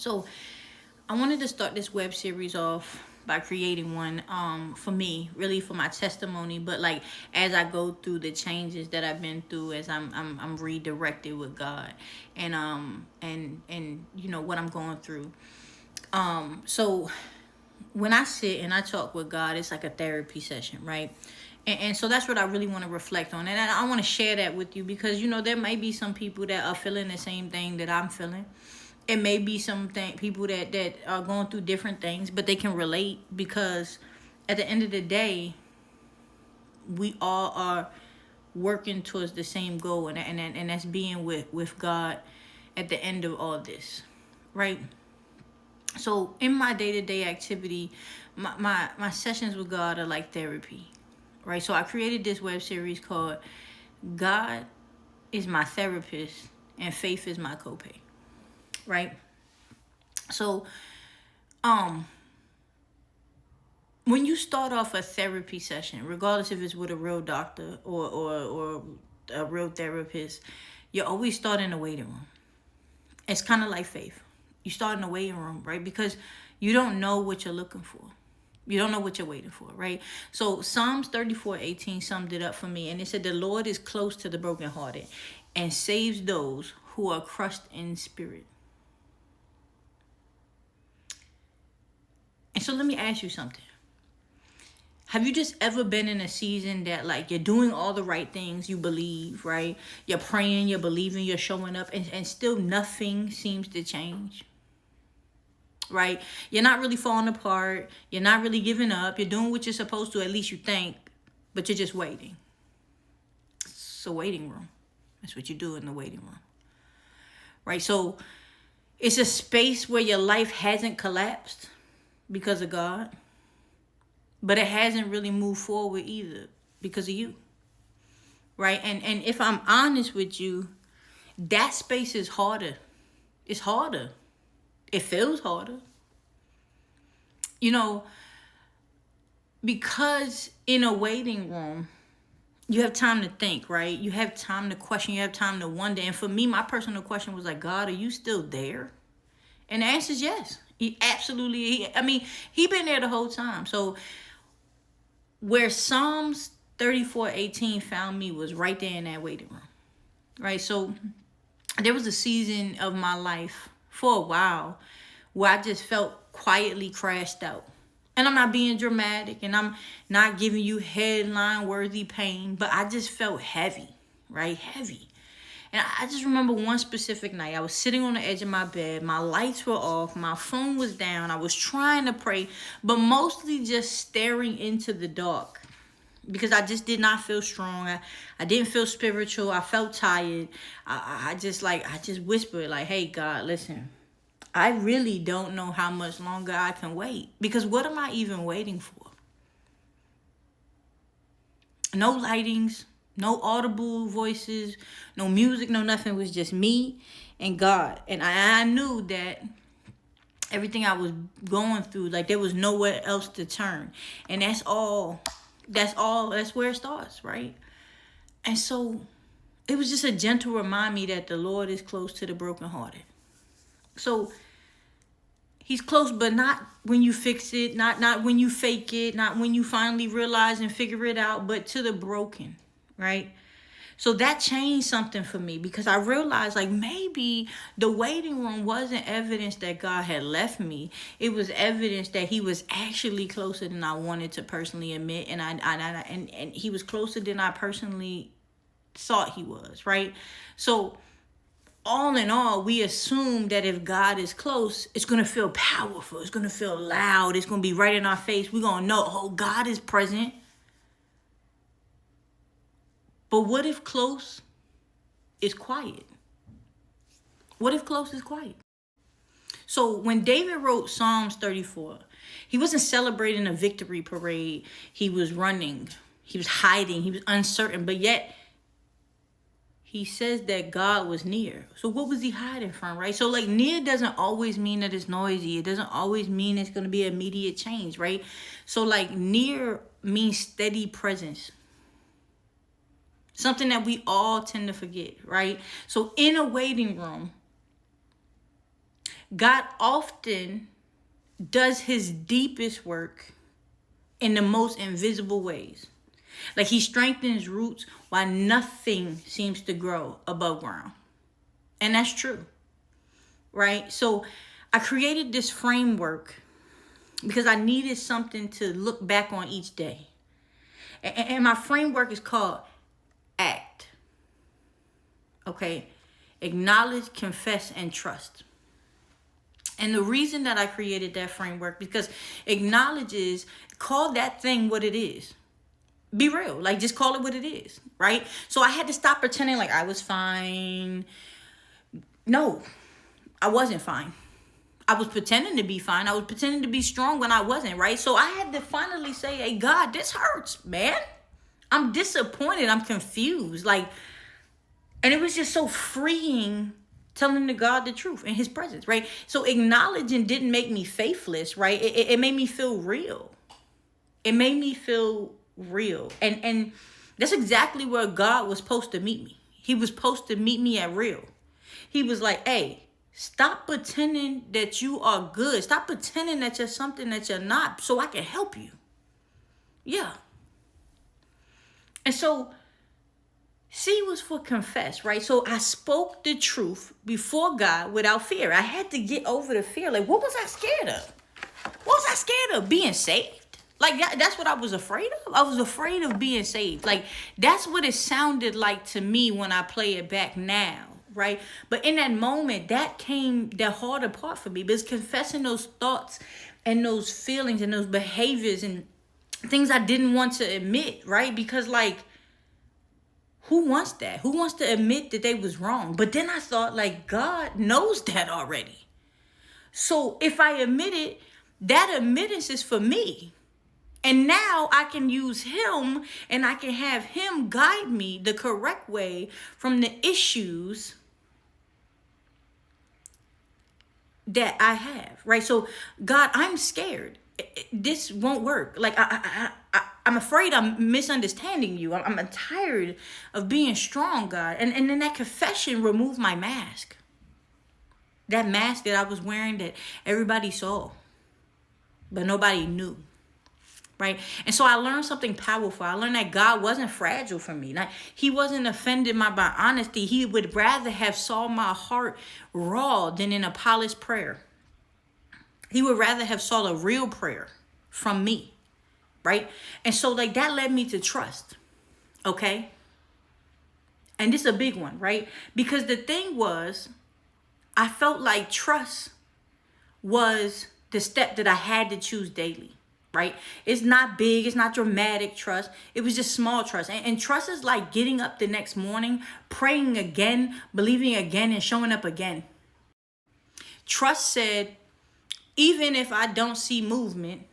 So I wanted to start this web series off by creating one for me, really for my testimony, but like as I go through the changes that I've been through, as I'm redirected with God, and you know what I'm going through. So when I sit and I talk with God, it's like a therapy session, right? And so that's what I really want to reflect on. And I want to share that with you because, you know, there might be some people that are feeling the same thing that I'm feeling. It may be people that are going through different things, but they can relate because at the end of the day, we all are working towards the same goal, and that's being with God at the end of all this, right? So in my day-to-day activity, my sessions with God are like therapy, right? So I created this web series called God is My Therapist and Faith is My Copay, right? So um when you start off a therapy session, regardless if it's with a real doctor or a real therapist, you always start in the waiting room. It's kind of like faith. You start in the waiting room, right? Because you don't know what you're looking for. You don't know what you're waiting for, right? So Psalms 34:18 summed it up for me. And it said, the Lord is close to the brokenhearted and saves those who are crushed in spirit. And so let me ask you something. Have you just ever been in a season that like you're doing all the right things, you believe, right? You're praying, you're believing, you're showing up, and still nothing seems to change? Right? You're not really falling apart. You're not really giving up. You're doing what you're supposed to, at least you think, but you're just waiting. It's a waiting room. That's what you do in the waiting room. Right? So it's a space where your life hasn't collapsed because of God, but it hasn't really moved forward either because of you. Right? And if I'm honest with you, that space is harder. It's harder. It feels harder. You know, because in a waiting room, you have time to think, right? You have time to question. You have time to wonder. And for me, my personal question was like, God, are you still there? And the answer is yes. He absolutely, he been there the whole time. So where Psalms 34:18 found me was right there in that waiting room, right? So there was a season of my life for a while where I just felt quietly crashed out. And I'm not being dramatic and I'm not giving you headline worthy pain, but I just felt heavy, right? Heavy. And I just remember one specific night. I was sitting on the edge of my bed. My lights were off. My phone was down. I was trying to pray, but mostly just staring into the dark because I just did not feel strong. I didn't feel spiritual. I felt tired. I just whispered like, hey, God, listen. I really don't know how much longer I can wait. Because what am I even waiting for? No lightings, no audible voices, no music, no nothing. It was just me and God. And I knew that everything I was going through, like there was nowhere else to turn. And that's where it starts, right? And so it was just a gentle remind me that the Lord is close to the brokenhearted. So He's close, but not when you fix it, not when you fake it, not when you finally realize and figure it out, but to the broken, right? So that changed something for me because I realized like maybe the waiting room wasn't evidence that God had left me. It was evidence that He was actually closer than I wanted to personally admit, and He was closer than I personally thought He was, right? So all in all, we assume that if God is close, it's going to feel powerful. It's going to feel loud. It's going to be right in our face. We're going to know, oh, God is present. But what if close is quiet? What if close is quiet? So when David wrote Psalms 34, he wasn't celebrating a victory parade. He was running. He was hiding. He was uncertain. But yet, he says that God was near. So what was he hiding from, right? So like near doesn't always mean that it's noisy. It doesn't always mean it's going to be immediate change, right? So like near means steady presence. Something that we all tend to forget, right? So in a waiting room, God often does his deepest work in the most invisible ways. Like he strengthens roots while nothing seems to grow above ground. And that's true, right? So I created this framework because I needed something to look back on each day. And my framework is called ACT. Okay? Acknowledge, confess, and trust. And the reason that I created that framework, because acknowledges, call that thing what it is. Be real. Like, just call it what it is, right? So I had to stop pretending like I was fine. No, I wasn't fine. I was pretending to be fine. I was pretending to be strong when I wasn't, right? So I had to finally say, hey, God, this hurts, man. I'm disappointed. I'm confused. Like, and it was just so freeing telling the God the truth in his presence, right? So acknowledging didn't make me faithless, right? It made me feel real. It made me feel real. And that's exactly where God was supposed to meet me. He was supposed to meet me at real. He was like, hey, stop pretending that you are good. Stop pretending that you're something that you're not so I can help you. Yeah. And so C was for confess, right? So I spoke the truth before God without fear. I had to get over the fear. Like, what was I scared of? What was I scared of? Being saved? Like, that's what I was afraid of. I was afraid of being saved. Like, that's what it sounded like to me when I play it back now, right? But in that moment, that came the harder part for me, because confessing those thoughts and those feelings and those behaviors and things I didn't want to admit, right? Because, like, who wants that? Who wants to admit that they was wrong? But then I thought, like, God knows that already. So if I admit it, that admittance is for me. And now I can use him and I can have him guide me the correct way from the issues that I have, right? So, God, I'm scared. This won't work. Like, I'm afraid I'm misunderstanding you. I'm tired of being strong, God. And then that confession removed my mask. That mask that I was wearing that everybody saw, but nobody knew. Right? And so I learned something powerful. I learned that God wasn't fragile for me. Like, he wasn't offended by my honesty. He would rather have saw my heart raw than in a polished prayer. He would rather have saw a real prayer from me. Right? And so, like, that led me to trust. Okay? And this is a big one, right? Because the thing was, I felt like trust was the step that I had to choose daily. Right? It's not big. It's not dramatic trust. It was just small trust. And trust is like getting up the next morning, praying again, believing again, and showing up again. Trust said, even if I don't see movement,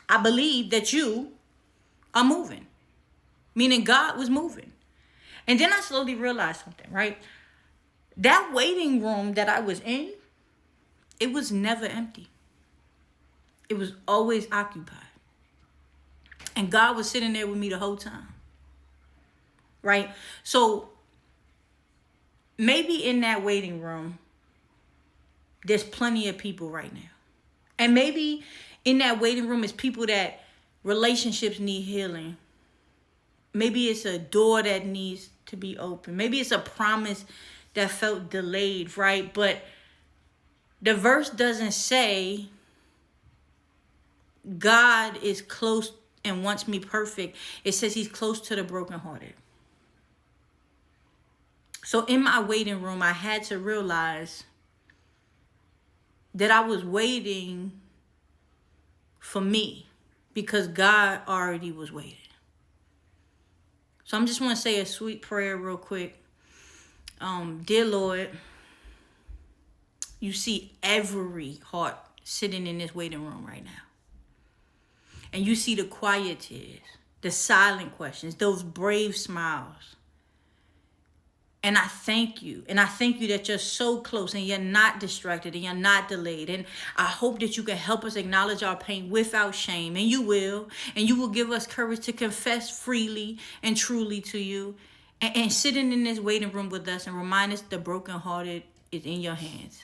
I believe that you are moving. Meaning God was moving. And then I slowly realized something, right? That waiting room that I was in, it was never empty. It was always occupied. And God was sitting there with me the whole time. Right? So maybe in that waiting room, there's plenty of people right now. And maybe in that waiting room is people that relationships need healing. Maybe it's a door that needs to be open. Maybe it's a promise that felt delayed, right? But the verse doesn't say God is close and wants me perfect. It says he's close to the brokenhearted. So in my waiting room, I had to realize that I was waiting for me because God already was waiting. So I'm just want to say a sweet prayer real quick. Dear Lord, you see every heart sitting in this waiting room right now. And you see the quiet tears, the silent questions, those brave smiles. And I thank you. And I thank you that you're so close and you're not distracted and you're not delayed. And I hope that you can help us acknowledge our pain without shame. And you will. And you will give us courage to confess freely and truly to you. And sitting in this waiting room with us and remind us the brokenhearted is in your hands.